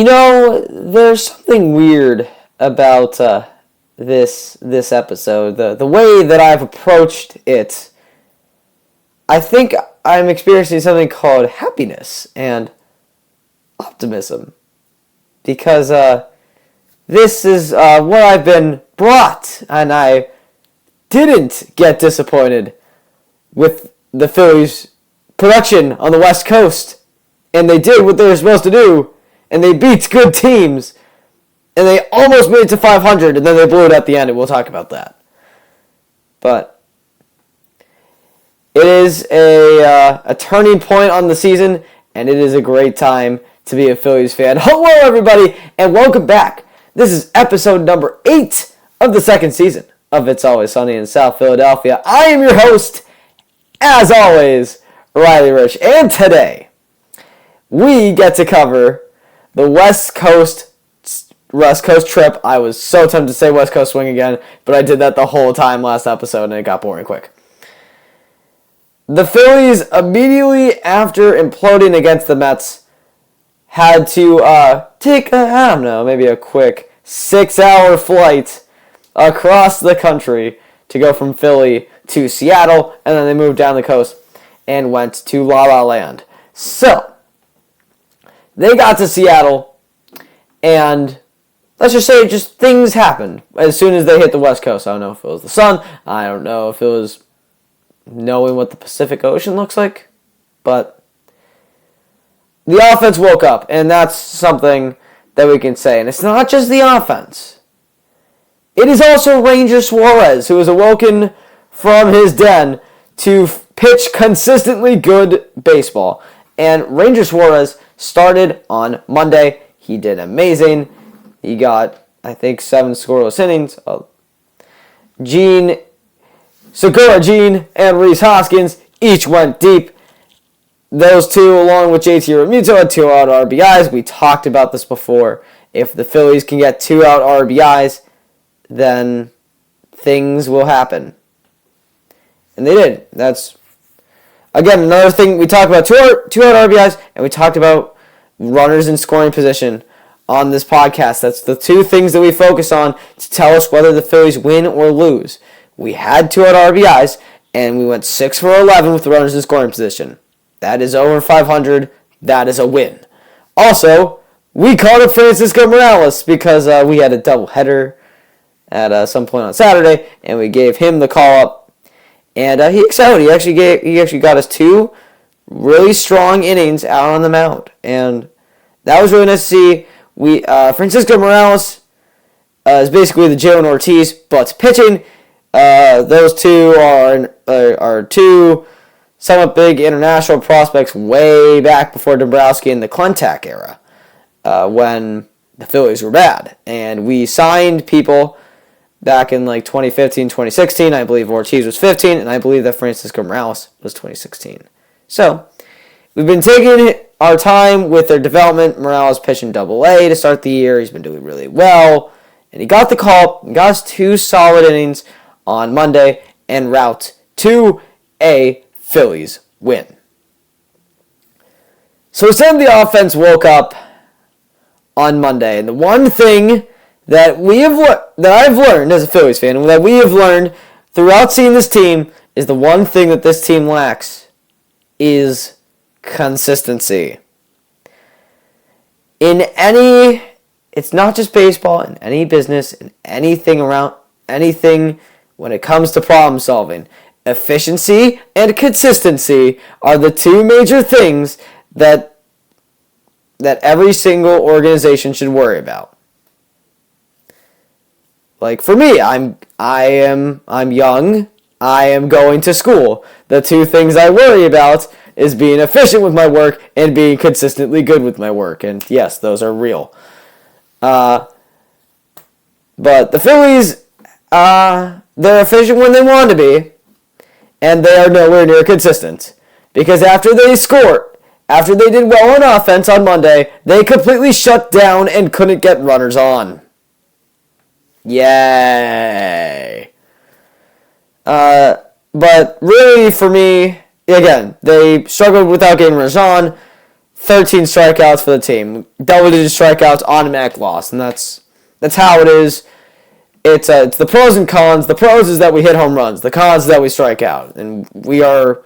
There's something weird about this episode. The way that I've approached it, I think I'm experiencing something called happiness and optimism. Because this is what I've been brought, and I didn't get disappointed with the Phillies' production on the West Coast. And they did what they were supposed to do, and they beat good teams, and they almost made it to 500, and then they blew it at the end, and we'll talk about that. But it is a turning point on the season, and it is a great time to be a Phillies fan. Hello, everybody, and welcome back. This is episode number 8 of the second season of It's Always Sunny in South Philadelphia. I am your host, as always, Riley Rich, and today we get to cover the West Coast trip. I was so tempted to say West Coast swing again, but I did that the whole time last episode, and it got boring quick. The Phillies, immediately after imploding against the Mets, had to take, maybe a quick 6-hour flight across the country to go from Philly to Seattle, and then they moved down the coast and went to La La Land. So, they got to Seattle, and let's just say just things happened as soon as they hit the West Coast. I don't know if it was the sun. I don't know if it was knowing what the Pacific Ocean looks like. But the offense woke up, and that's something that we can say. And it's not just the offense. It is also Ranger Suarez, who is awoken from his den to pitch consistently good baseball. And Ranger Suarez started on Monday. He did amazing. He got, I think, 7 scoreless innings. Segura Gene and Rhys Hoskins each went deep. Those two, along with JT Realmuto, had 2-out RBIs. We talked about this before. If the Phillies can get 2-out RBIs, then things will happen. And they did. That's, again, another thing. We talked about 2-out RBIs, and we talked about runners in scoring position on this podcast. That's the two things that we focus on to tell us whether the Phillies win or lose. We had 2-out RBIs, and we went 6 for 11 with the runners in scoring position. That is over 500. That is a win. Also, we called up Francisco Morales because we had a doubleheader at some point on Saturday, and we gave him the call up, and he excelled. He actually got us 2 really strong innings out on the mound, and that was really nice to see. Francisco Morales is basically the Jalen Ortiz, but pitching. Those two are 2 somewhat big international prospects way back before Dombrowski in the Klentak era, when the Phillies were bad. And we signed people back in 2015, 2016. I believe Ortiz was 15, and I believe that Francisco Morales was 2016. So, we've been taking our time with their development. Morales pitching Double-A to start the year. He's been doing really well. And he got the call. He got us 2 solid innings on Monday en route to a Phillies win. So instead, the offense woke up on Monday, and the one thing that I've learned as a Phillies fan, and that we have learned throughout seeing this team, is the one thing that this team lacks is consistency. It's not just baseball, in any business, in anything when it comes to problem solving. Efficiency and consistency are the 2 major things that every single organization should worry about. Like for me, I'm young. I am going to school. The 2 things I worry about is being efficient with my work and being consistently good with my work. And yes, those are real. But the Phillies, they're efficient when they want to be, and they are nowhere near consistent. Because after they did well on offense on Monday, they completely shut down and couldn't get runners on. Yay. But really, for me, again, they struggled without getting runners on. 13 strikeouts for the team. Double-digit strikeouts, automatic loss, and that's how it is. It's the pros and cons. The pros is that we hit home runs. The cons is that we strike out, and we're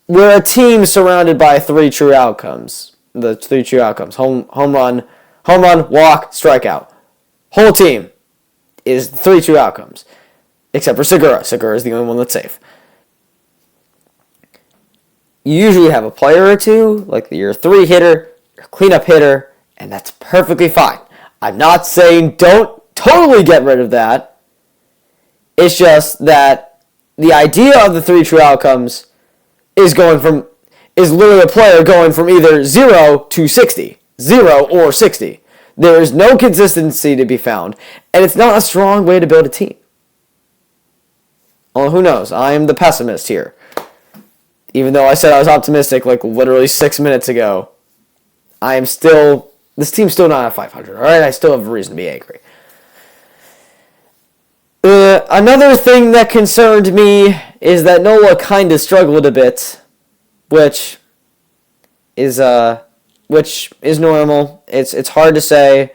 a team surrounded by three true outcomes. The three true outcomes: home run, walk, strikeout. Whole team is three true outcomes, except for Segura. Segura is the only one that's safe. You usually have a player or two, like your 3-hitter, your cleanup hitter, and that's perfectly fine. I'm not saying don't totally get rid of that. It's just that the idea of the three true outcomes is literally a player going from either 0 to 60. 0 or 60. There is no consistency to be found, and it's not a strong way to build a team. Well, who knows? I am the pessimist here. Even though I said I was optimistic like literally 6 minutes ago, this team's still not at 500, alright? I still have a reason to be angry. Another thing that concerned me is that Nola kind of struggled a bit, which is normal. It's hard to say,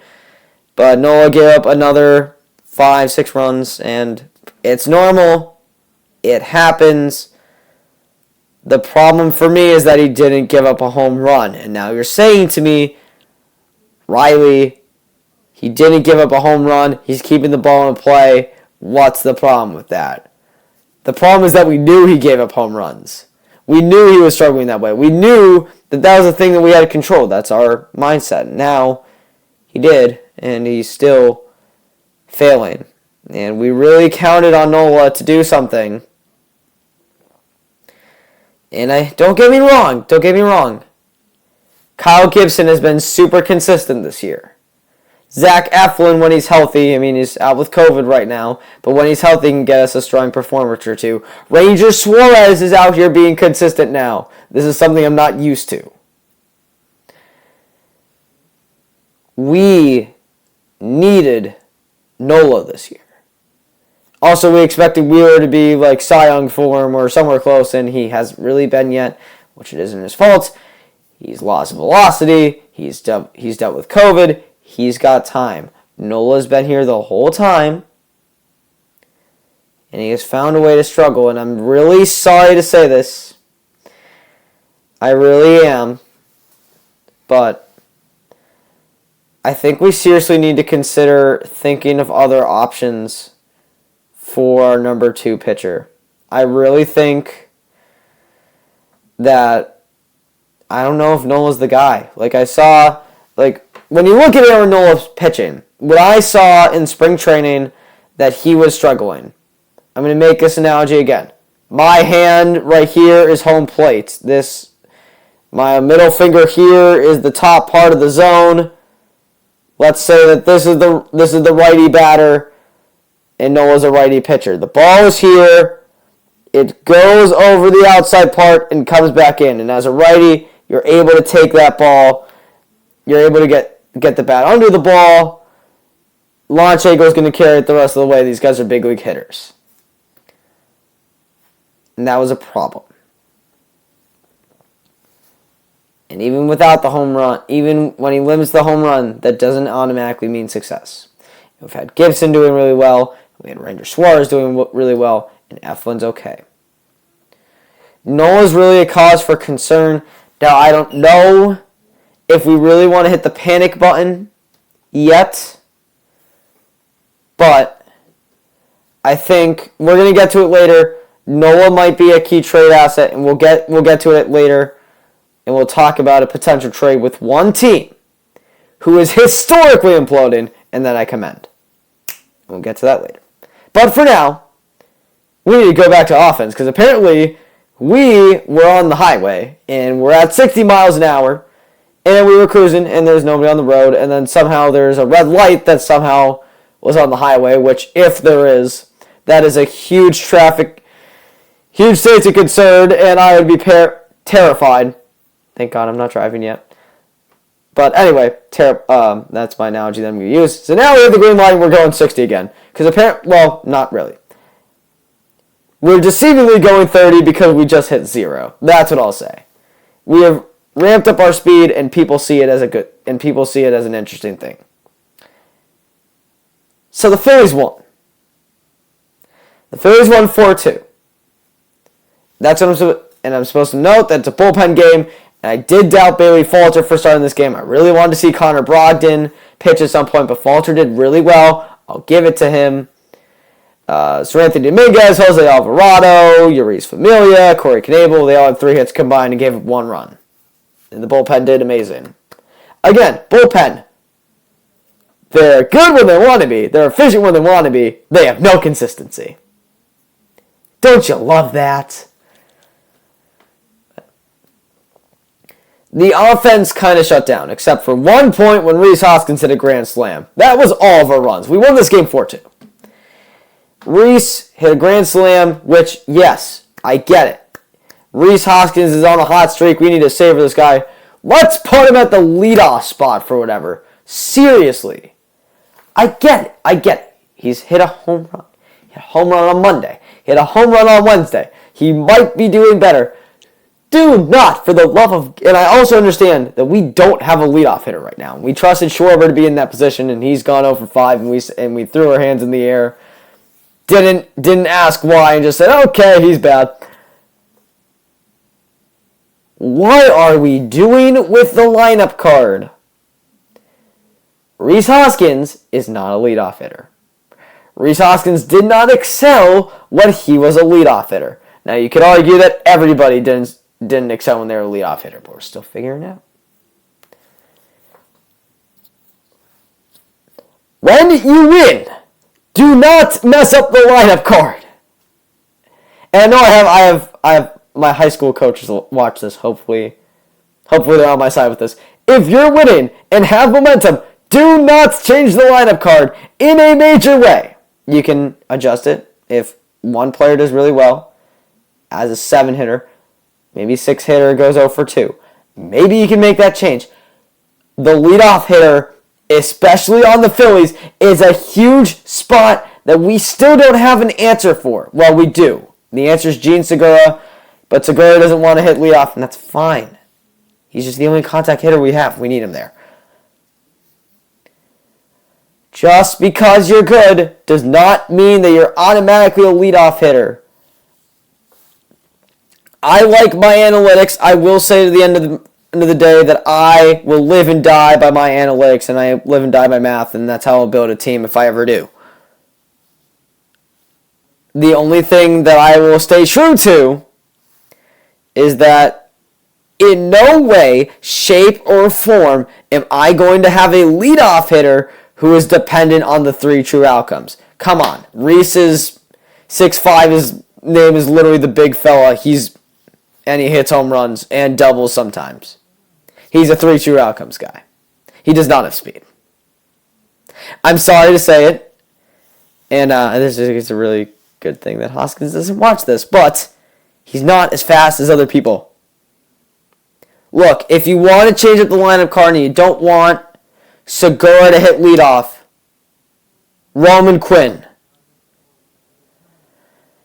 but Nola gave up another 5-6 runs, and it's normal. It happens. The problem for me is that he didn't give up a home run, and now you're saying to me, Riley, he didn't give up a home run. He's keeping the ball in play. What's the problem with that? The problem is that we knew he gave up home runs. We knew he was struggling that way. We knew that was a thing that we had to control. That's our mindset. Now, he did, and he's still failing. And we really counted on Nola to do something. And don't get me wrong. Kyle Gibson has been super consistent this year. Zach Eflin, when he's healthy, he's out with COVID right now, but when he's healthy, he can get us a strong performance or two. Ranger Suarez is out here being consistent now. This is something I'm not used to. We needed Nola this year. Also, we expected Wheeler to be like Cy Young form or somewhere close, and he hasn't really been yet, which it isn't his fault. He's lost velocity. He's dealt with COVID. He's got time. Nola's been here the whole time, and he has found a way to struggle, and I'm really sorry to say this. I really am. But I think we seriously need to consider thinking of other options for our number 2 pitcher. I really think that I don't know if Nola's the guy. When you look at Aaron Nola's pitching, what I saw in spring training that he was struggling. I'm going to make this analogy again. My hand right here is home plate. My middle finger here is the top part of the zone. Let's say that this is the righty batter, and Nola's a righty pitcher. The ball is here. It goes over the outside part and comes back in. And as a righty, you're able to take that ball. You're able to get the bat under the ball. Launch Angel's going to carry it the rest of the way. These guys are big league hitters. And that was a problem. And even without the home run, even when he limits the home run, that doesn't automatically mean success. We've had Gibson doing really well. We had Ranger Suarez doing really well. And Eflin's okay. Nola's really a cause for concern. Now, I don't know if we really want to hit the panic button yet, but I think we're going to get to it later. Nola might be a key trade asset, and we'll get to it later, and we'll talk about a potential trade with one team who is historically imploding, and that I commend. We'll get to that later. But for now, we need to go back to offense, because apparently we were on the highway, and we're at 60 miles an hour, and we were cruising, and there's nobody on the road, and then somehow there's a red light that somehow was on the highway, which, if there is, that is a huge state of concern, and I would be terrified. Thank God I'm not driving yet. But anyway, that's my analogy that I'm going to use. So now we have the green light, and we're going 60 again. Because not really. We're deceivingly going 30 because we just hit 0. That's what I'll say. We have ramped up our speed, and people see it as an interesting thing. So the Phillies won. The Phillies won 4-2. That's what I'm supposed to note that it's a bullpen game. And I did doubt Bailey Falter for starting this game. I really wanted to see Connor Brogdon pitch at some point, but Falter did really well. I'll give it to him. Sir Anthony Dominguez, Jose Alvarado, Urias Familia, Corey Knebel, they all had 3 hits combined and gave up 1 run. And the bullpen did amazing. Again, bullpen. They're good when they want to be. They're efficient when they want to be. They have no consistency. Don't you love that? The offense kind of shut down, except for 1 point when Rhys Hoskins hit a grand slam. That was all of our runs. We won this game 4-2. Rhys hit a grand slam, which, yes, I get it. Rhys Hoskins is on a hot streak. We need to savor this guy. Let's put him at the leadoff spot for whatever. Seriously. I get it. He's hit a home run. He hit a home run on Monday. He hit a home run on Wednesday. He might be doing better. Do not, for the love of... And I also understand that we don't have a leadoff hitter right now. We trusted Schwarber to be in that position, and he's gone 0 for 5, and we threw our hands in the air. Didn't ask why, and just said, okay, he's bad. What are we doing with the lineup card? Rhys Hoskins is not a leadoff hitter. Rhys Hoskins did not excel when he was a leadoff hitter. Now, you could argue that everybody didn't excel when they were a leadoff hitter, but we're still figuring it out. When you win, do not mess up the lineup card. And I know I have my high school coaches watch this. Hopefully they're on my side with this. If you're winning and have momentum, do not change the lineup card in a major way. You can adjust it if one player does really well as a 7-hitter. Maybe 6-hitter goes 0 for 2. Maybe you can make that change. The leadoff hitter, especially on the Phillies, is a huge spot that we still don't have an answer for. Well, we do. The answer is Gene Segura, but Segura doesn't want to hit leadoff, and that's fine. He's just the only contact hitter we have. We need him there. Just because you're good does not mean that you're automatically a leadoff hitter. I like my analytics. I will say to the end of the day that I will live and die by my analytics, and I live and die by math, and that's how I'll build a team if I ever do. The only thing that I will stay true to is that in no way, shape, or form am I going to have a leadoff hitter who is dependent on the 3 true outcomes. Come on. Rhys is 6'5". His name is literally the big fella. And he hits home runs and doubles sometimes. He's a 3 true outcomes guy. He does not have speed. I'm sorry to say it. And this is a really good thing that Hoskins doesn't watch this. But he's not as fast as other people. Look, if you want to change up the lineup card and you don't want Segura to hit leadoff, Roman Quinn.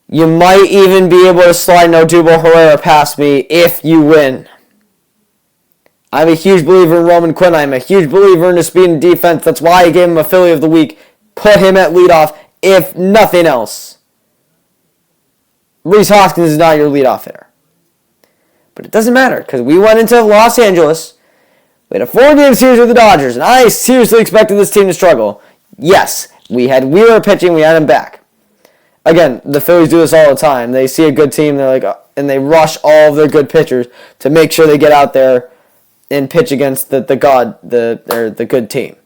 You might even be able to slide Odubel Herrera past me if you win. I'm a huge believer in Roman Quinn. I'm a huge believer in his speed and defense. That's why I gave him a Philly of the Week. Put him at leadoff, if nothing else. Rhys Hoskins is not your leadoff hitter. But it doesn't matter, because we went into Los Angeles. We had a 4-game series with the Dodgers, and I seriously expected this team to struggle. Yes, we had Wheeler pitching, we had him back. Again, the Phillies do this all the time. They see a good team, and they rush all of their good pitchers to make sure they get out there and pitch against the good team.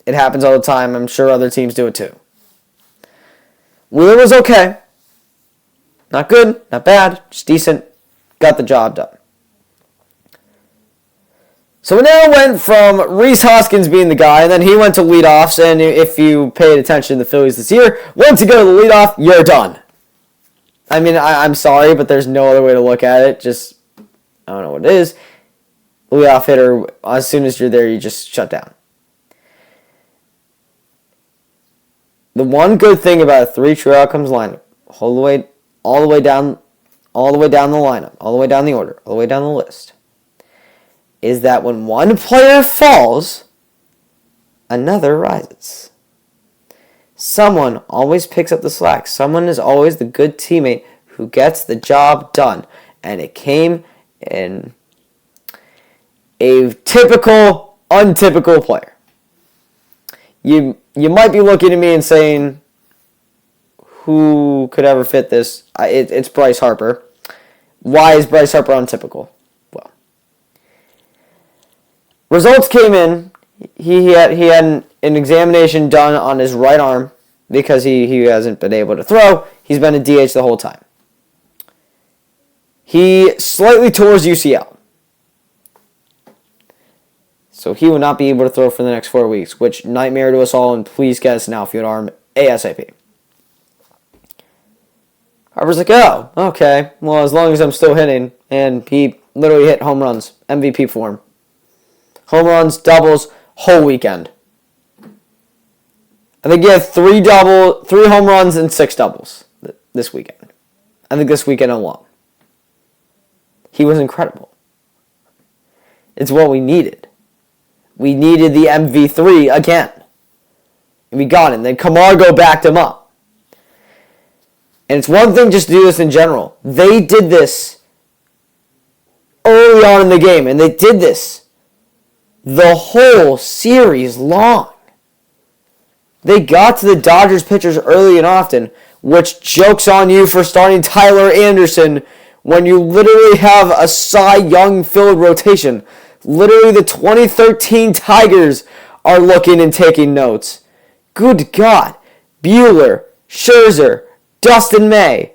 It happens all the time. I'm sure other teams do it too. Wheeler was okay. Not good, not bad, just decent. Got the job done. So we now went from Rhys Hoskins being the guy, and then he went to leadoffs, and if you paid attention to the Phillies this year, once you go to the leadoff, you're done. I mean, I'm sorry, but there's no other way to look at it. Just, I don't know what it is. Leadoff hitter, as soon as you're there, you just shut down. The one good thing about a 3 true outcomes lineup, all the way down the lineup, all the way down the order, all the way down the list, is that when one player falls, another rises. Someone always picks up the slack. Someone is always the good teammate who gets the job done. And it came in a typical, untypical player. You might be looking at me and saying, who could ever fit this? It's Bryce Harper. Why is Bryce Harper untypical? Well, results came in. He had an examination done on his right arm because he hasn't been able to throw. He's been a DH the whole time. He slightly tore his UCL. So he will not be able to throw for the next 4 weeks, which nightmare to us all, and please get us an outfield arm ASAP. Harper's like, oh, okay, well, as long as I'm still hitting, and he literally hit home runs, MVP form. Home runs, doubles, whole weekend. I think he had 3 home runs and 6 doubles this weekend. I think this weekend alone. He was incredible. It's what we needed. We needed the MV3 again. And we got him. Then Camargo backed him up. And it's one thing just to do this in general. They did this early on in the game. And they did this the whole series long. They got to the Dodgers pitchers early and often, which jokes on you for starting Tyler Anderson when you literally have a Cy Young-filled rotation. Literally, the 2013 Tigers are looking and taking notes. Good God. Buehler, Scherzer, Dustin May.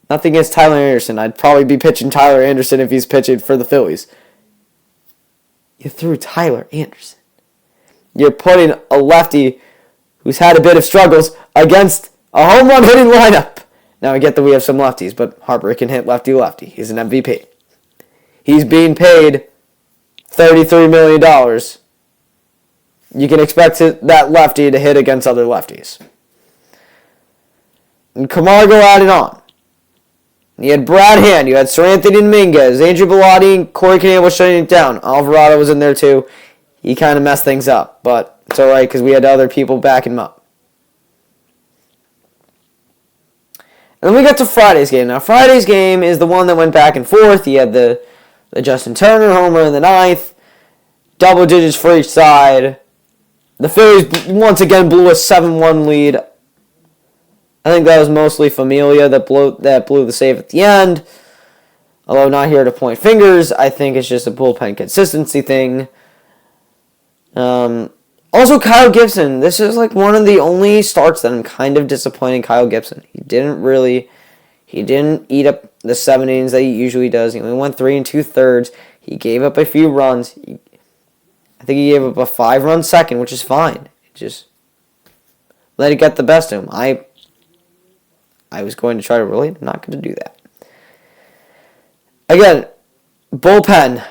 Nothing against Tyler Anderson. I'd probably be pitching Tyler Anderson if he's pitching for the Phillies. You threw Tyler Anderson. You're putting a lefty who's had a bit of struggles against a home run hitting lineup. Now, I get that we have some lefties, but Harper can hit lefty-lefty. He's an MVP. He's being paid $33 million. You can expect that lefty to hit against other lefties. And Camargo added on. You had Brad Hand, you had Seranthony Dominguez, Andrew Bellotti, and Corey Knebel was shutting it down. Alvarado was in there too. He kind of messed things up, but it's alright because we had other people backing him up. And then we got to Friday's game. Now, Friday's game is the one that went back and forth. You had the Justin Turner homer in the 9th. Double digits for each side. The Phillies once again blew a 7-1 lead. I think that was mostly Familia that blew the save at the end. Although not here to point fingers. I think it's just a bullpen consistency thing. Also, Kyle Gibson. This is like one of the only starts that I'm kind of disappointed in Kyle Gibson. He didn't eat up the 7 innings that he usually does. He only went 3 2/3. He gave up a few runs. I think he gave up a 5-run second, which is fine. Just let it get the best of him. I was going to try to relate. I'm not going to do that. Again, bullpen.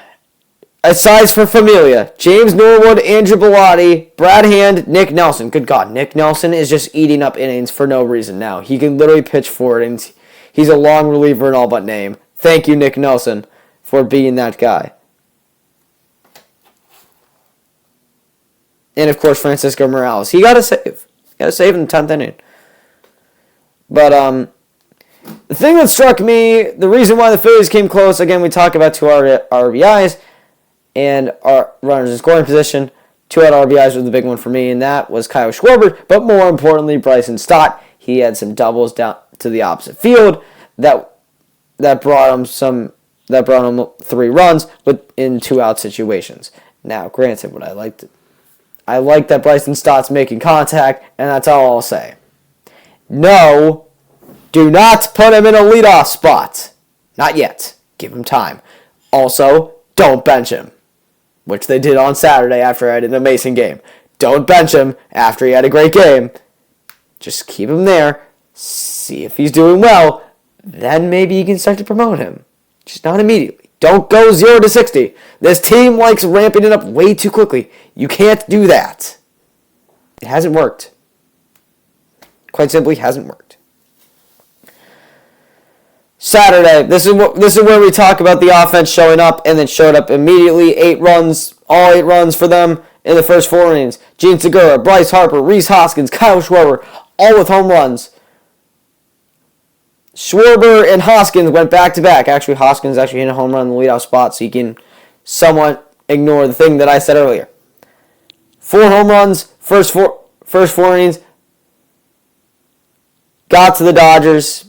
Aside for Familia, James Norwood, Andrew Bellotti, Brad Hand, Nick Nelson. Good God, Nick Nelson is just eating up innings for no reason now. He can literally pitch 4 innings. He's a long reliever in all but name. Thank you, Nick Nelson, for being that guy. And, of course, Francisco Morales. He got a save. Got a save in the 10th inning. But, the thing that struck me, the reason why the Phillies came close, again, we talk about 2 RBIs, and our runners in scoring position. 2 out RBIs was the big one for me, and that was Kyle Schwarber. But more importantly, Bryson Stott. He had some doubles down to the opposite field that brought him 3 runs, but in 2-out situations. Now, granted, what I like that Bryson Stott's making contact, and that's all I'll say. No, do not put him in a leadoff spot. Not yet. Give him time. Also, don't bench him, which they did on Saturday after I had an amazing game. Don't bench him after he had a great game. Just keep him there. See if he's doing well. Then maybe you can start to promote him. Just not immediately. Don't go 0 to 60. This team likes ramping it up way too quickly. You can't do that. It hasn't worked. Quite simply hasn't worked. Saturday, this is where we talk about the offense showing up, and then showed up immediately. 8 runs, all 8 runs for them in the first 4 innings. Gene Segura, Bryce Harper, Rhys Hoskins, Kyle Schwarber, all with home runs. Schwarber and Hoskins went back-to-back. Actually, Hoskins hit a home run in the leadoff spot, so you can somewhat ignore the thing that I said earlier. 4 home runs, first four innings. Got to the Dodgers.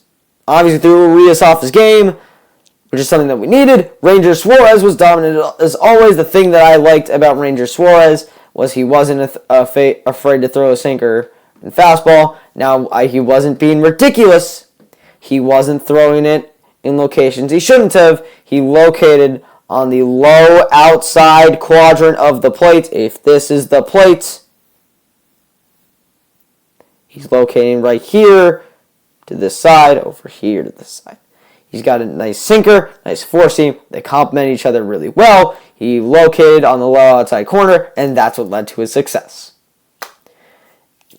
Obviously threw Urias off his game, which is something that we needed. Ranger Suarez was dominant as always. The thing that I liked about Ranger Suarez was he wasn't afraid to throw a sinker and fastball. Now, he wasn't being ridiculous. He wasn't throwing it in locations he shouldn't have. He located on the low outside quadrant of the plate. If this is the plate, he's locating right here to this side, over here to this side. He's got a nice sinker, nice four-seam. They complement each other really well. He located on the low outside corner, and that's what led to his success.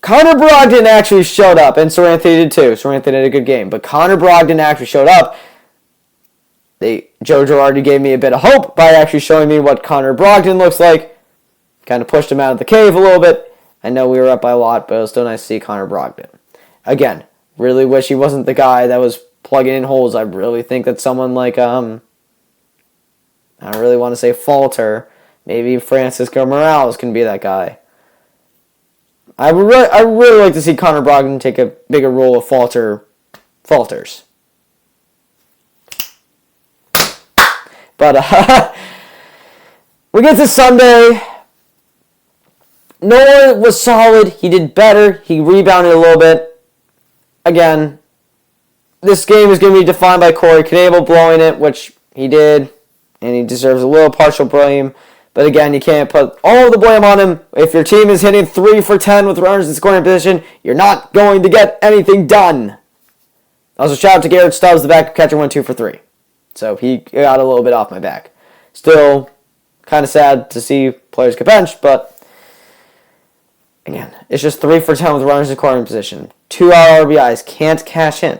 Connor Brogdon actually showed up, and Sorrenthe did too. Sorrenthe had a good game, but Connor Brogdon actually showed up. Joe Girardi gave me a bit of hope by actually showing me what Connor Brogdon looks like. Kind of pushed him out of the cave a little bit. I know we were up by a lot, but it was still nice to see Connor Brogdon. Again, really wish he wasn't the guy that was plugging in holes. I really think that someone like, I don't really want to say Falter, maybe Francisco Morales can be that guy. I really like to see Connor Brogdon take a bigger role of falters. But we get to Sunday. Nola was solid. He did better. He rebounded a little bit. Again, this game is going to be defined by Corey Knebel blowing it, which he did, and he deserves a little partial blame. But again, you can't put all the blame on him. If your team is hitting 3 for 10 with runners in scoring position, you're not going to get anything done. Also, shout out to Garrett Stubbs, the backup catcher, went 2 for 3. So he got a little bit off my back. Still kind of sad to see players get benched, but again, it's just 3 for 10 with runners in scoring position. 2 RBIs, can't cash in.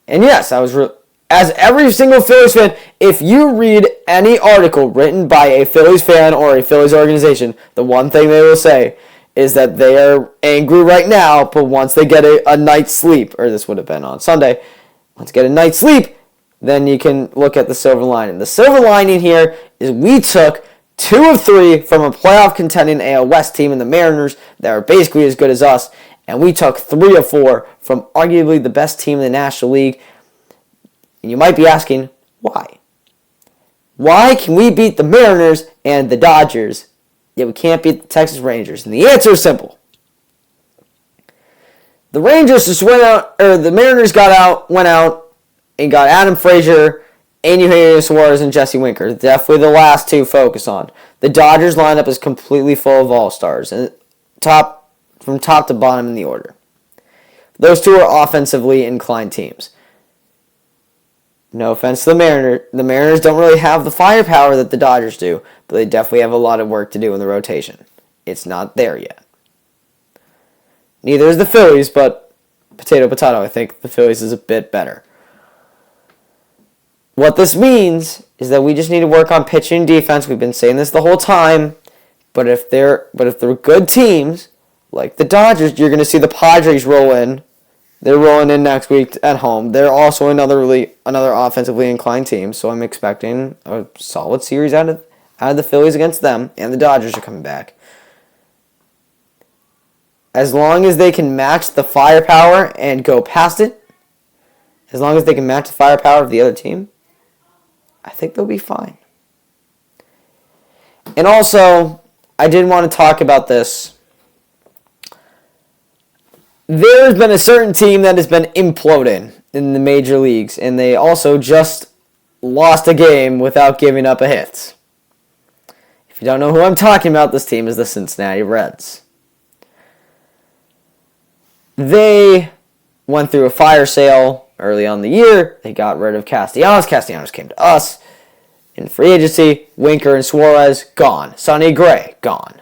And yes, as every single Phillies fan, if you read any article written by a Phillies fan or a Phillies organization, the one thing they will say is that they are angry right now, but once they get a night's sleep, or this would have been on Sunday, once you get a night's sleep, then you can look at the silver lining. The silver lining here is we took 2 of 3 from a playoff contending AL West team in the Mariners that are basically as good as us, and we took 3 of 4 from arguably the best team in the National League. And you might be asking, why? Why can we beat the Mariners and the Dodgers, yet we can't beat the Texas Rangers? And the answer is simple. The Mariners went out and got Adam Frazier, Ranger Suarez, and Jesse Winker. Definitely the last 2 focus on. The Dodgers lineup is completely full of all-stars, and from top to bottom in the order. Those 2 are offensively inclined teams. No offense to the Mariners. The Mariners don't really have the firepower that the Dodgers do, but they definitely have a lot of work to do in the rotation. It's not there yet. Neither is the Phillies, but potato. I think the Phillies is a bit better. What this means is that we just need to work on pitching and defense. We've been saying this the whole time, but if they're good teams like the Dodgers, you're going to see the Padres roll in. They're rolling in next week at home. They're also another offensively inclined team, so I'm expecting a solid series out of the Phillies against them, and the Dodgers are coming back. As long as they can match the firepower and go past it, as long as they can match the firepower of the other team, I think they'll be fine. And also, I did want to talk about this. There's been a certain team that has been imploding in the major leagues, and they also just lost a game without giving up a hit. If you don't know who I'm talking about, this team is the Cincinnati Reds. They went through a fire sale early on in the year. They got rid of Castellanos. Castellanos came to us. In free agency, Winker and Suarez, gone. Sonny Gray, gone.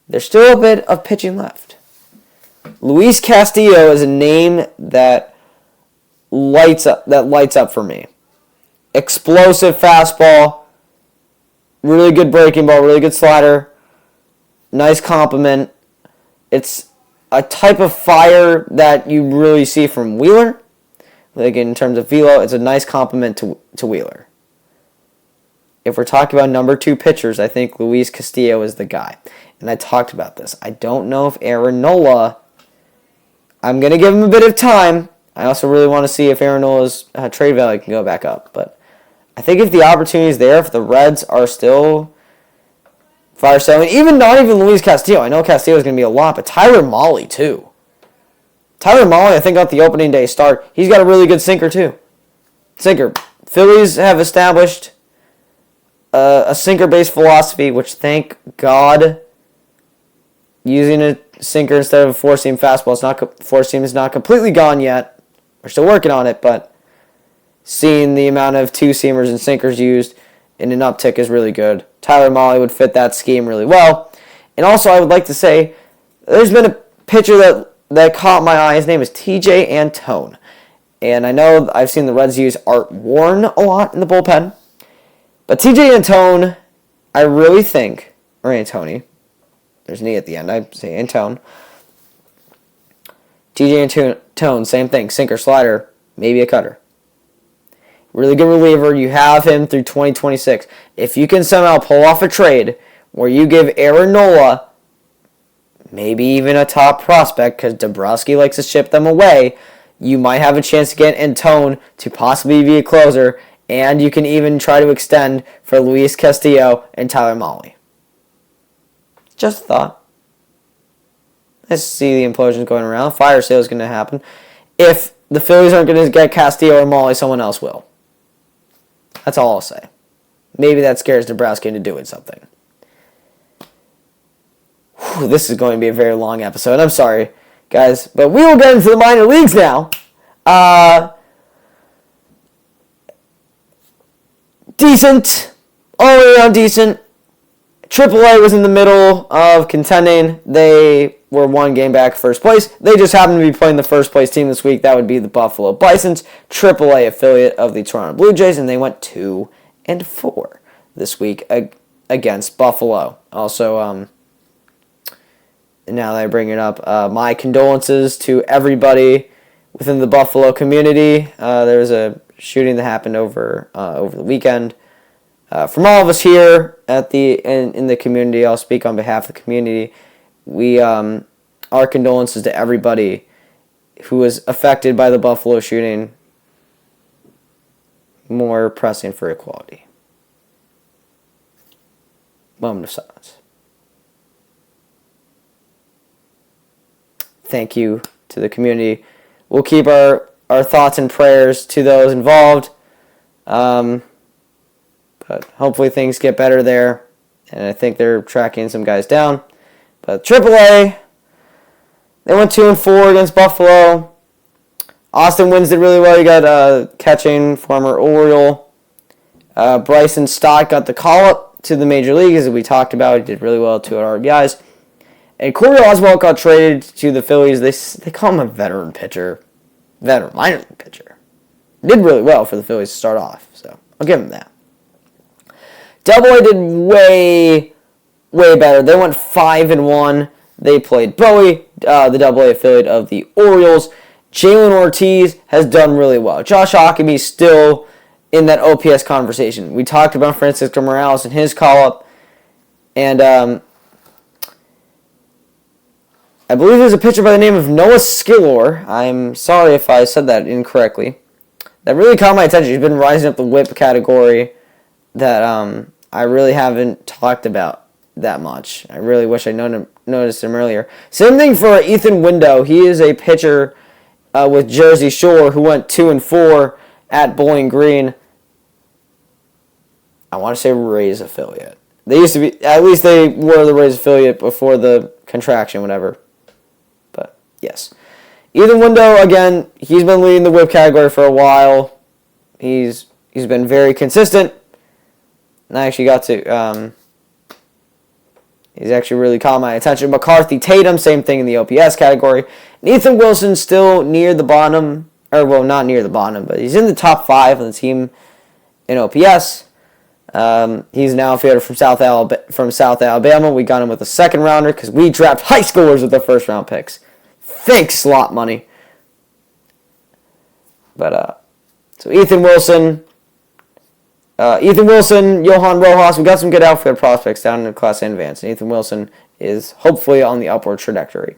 There's still a bit of pitching left. Louise Castillo is a name that lights up for me. Explosive fastball, really good breaking ball, really good slider, nice compliment. It's a type of fire that you really see from Wheeler. Like in terms of velo, it's a nice compliment to Wheeler. If we're talking about number 2 pitchers, I think Louise Castillo is the guy. And I talked about this. I don't know if Aaron Nola, I'm going to give him a bit of time. I also really want to see if Aaron Nola's trade value can go back up. But I think if the opportunity is there, if the Reds are still fire selling, not even Louise Castillo. I know Castillo is going to be a lot, but Tyler Mahle too. Tyler Mahle, I think, got the opening day start. He's got a really good sinker too. Phillies have established a sinker-based philosophy, which, thank God, using a sinker instead of a four-seam fastball. Four-seam is not completely gone yet. We're still working on it, but seeing the amount of two-seamers and sinkers used in an uptick is really good. Tyler Mahle would fit that scheme really well. And also, I would like to say, there's been a pitcher that caught my eye. His name is TJ Antone. And I know I've seen the Reds use Art Warren a lot in the bullpen. But TJ Antone, I really think, or Antone, there's an E at the end, I say Antone. TJ Antone, same thing, sinker, slider, maybe a cutter. Really good reliever. You have him through 2026. If you can somehow pull off a trade where you give Aaron Nola maybe even a top prospect, because Dombrowski likes to ship them away, you might have a chance to get Antone to possibly be a closer, and you can even try to extend for Louise Castillo and Tyler Mahle. Just a thought. Let's see the implosions going around. Fire sale is going to happen. If the Phillies aren't going to get Castillo or Mahle, someone else will. That's all I'll say. Maybe that scares Dombrowski into doing something. Whew, this is going to be a very long episode. I'm sorry, guys. But we will get into the minor leagues now. Decent. All the way around decent. AAA was in the middle of contending. They were one game back first place. They just happened to be playing the first place team this week. That would be the Buffalo Bisons, AAA affiliate of the Toronto Blue Jays, and they went 2-4 this week against Buffalo. Also, now that I bring it up, my condolences to everybody within the Buffalo community. There was a shooting that happened over the weekend. From all of us here in the community, I'll speak on behalf of the community. We our condolences to everybody who was affected by the Buffalo shooting. More pressing for equality. Moment of silence. Thank you to the community. We'll keep our thoughts and prayers to those involved. But hopefully things get better there. And I think they're tracking some guys down. But AAA, they went 2-4 against Buffalo. Austin Wynns did really well. He got catching former Oriole. Bryson Stott got the call-up to the Major Leagues, as we talked about. He did really well, 200 RBIs. And Corey Oswalt got traded to the Phillies. They call him a veteran pitcher. Minor league pitcher. Did really well for the Phillies to start off, so I'll give him that. Double-A did way better. They went 5-1. They played Bowie, the Double-A affiliate of the Orioles. Jalen Ortiz has done really well. Josh Ockimy's still in that OPS conversation. We talked about Francisco Morales and his call-up. And I believe there's a pitcher by the name of Noah Skillor. I'm sorry if I said that incorrectly. That really caught my attention. He's been rising up the whip category that I really haven't talked about that much. I really wish I noticed him earlier. Same thing for Ethan Window. He is a pitcher with Jersey Shore who went 2-4 at Bowling Green. I want to say Rays affiliate. They used to be, at least they were the Rays affiliate before the contraction, whatever. But yes. Ethan Window, again, he's been leading the whip category for a while. He's been very consistent. And I actually got to, he's actually really caught my attention. McCarthy Tatum, same thing in the OPS category. And Ethan Wilson still near the bottom or well, not near the bottom, but he's in the top 5 on the team in OPS. He's an outfielder from South Alabama. We got him with a second rounder because we draft high schoolers with the first round picks. Thanks, slot money. But so Ethan Wilson, Johan Rojas. We got some good outfield prospects down in the Class A advance, and Ethan Wilson is hopefully on the upward trajectory.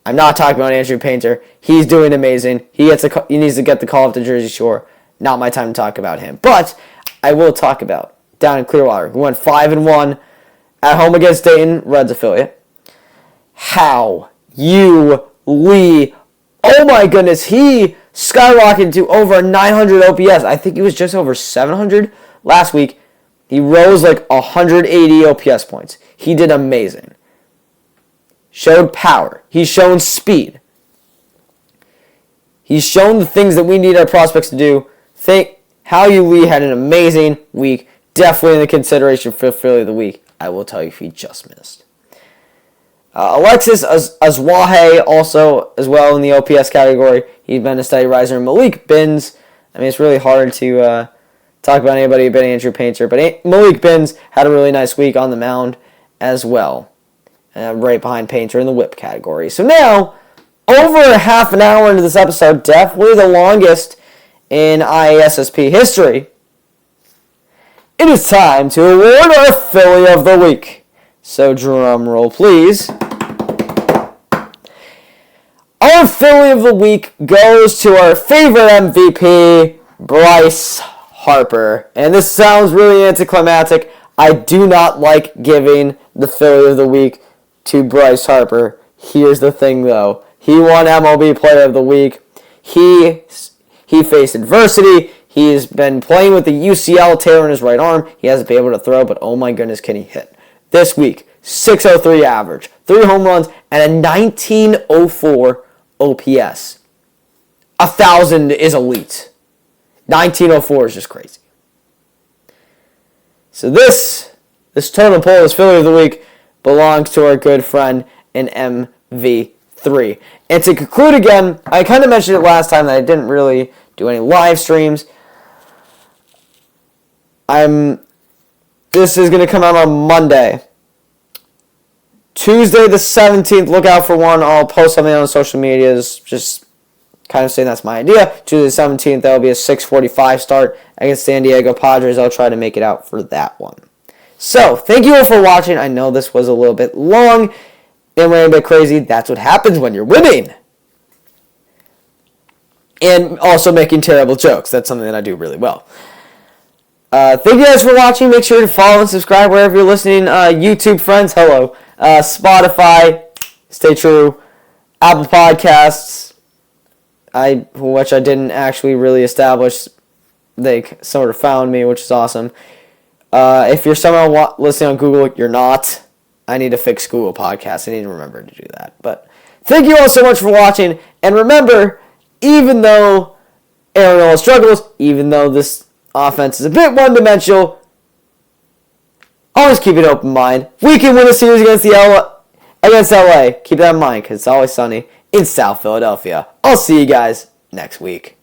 I'm not talking about Andrew Painter. He's doing amazing. He needs to get the call up to Jersey Shore. Not my time to talk about him, but I will talk about down in Clearwater, who went 5-1 at home against Dayton, Reds affiliate. Lee. Oh my goodness, he skyrocketed to over 900 OPS. I think he was just over 700 last week. He rose like 180 OPS points. He did amazing. Showed power. He's shown speed. He's shown the things that we need our prospects to do. Lee had an amazing week. Definitely in the consideration for Philly of the week. I will tell you if he just missed. Alexis Azwahe also as well in the OPS category. He's been a steady riser. Malik Binns. I mean, it's really hard to talk about anybody but Andrew Painter. But Malik Binns had a really nice week on the mound as well. Right behind Painter in the whip category. So now, over a half an hour into this episode, definitely the longest in IASSP history, it is time to award our Philly of the Week. So drum roll, please. Our Philly of the Week goes to our favorite MVP, Bryce Harper. And this sounds really anticlimactic. I do not like giving the Philly of the Week to Bryce Harper. Here's the thing, though. He won MLB Player of the Week. He faced adversity. He's been playing with the UCL tear in his right arm. He hasn't been able to throw, but oh my goodness, can he hit. This week, .603 average, 3 home runs, and a 1904 OPS. 1,000 is elite. 1904 is just crazy. So this totem pole, this Philly of the Week, belongs to our good friend in MV3. And to conclude again, I kind of mentioned it last time that I didn't really do any live streams. This is going to come out on Monday. Tuesday the 17th, look out for one. I'll post something on social medias, just kind of saying that's my idea. Tuesday the 17th, that will be a 6:45 start against San Diego Padres. I'll try to make it out for that one. So, thank you all for watching. I know this was a little bit long and went a bit crazy. That's what happens when you're winning. And also making terrible jokes. That's something that I do really well. Thank you guys for watching. Make sure to follow and subscribe wherever you're listening. YouTube friends, hello. Spotify, stay true. Apple Podcasts, which I didn't actually really establish. They sort of found me, which is awesome. If you're somehow listening on Google, you're not. I need to fix Google Podcasts. I need to remember to do that. But thank you all so much for watching. And remember, even though Aaron Nola struggles, even though this offense is a bit one-dimensional, always keep an open mind. We can win a series against LA. Keep that in mind because it's always sunny in South Philadelphia. I'll see you guys next week.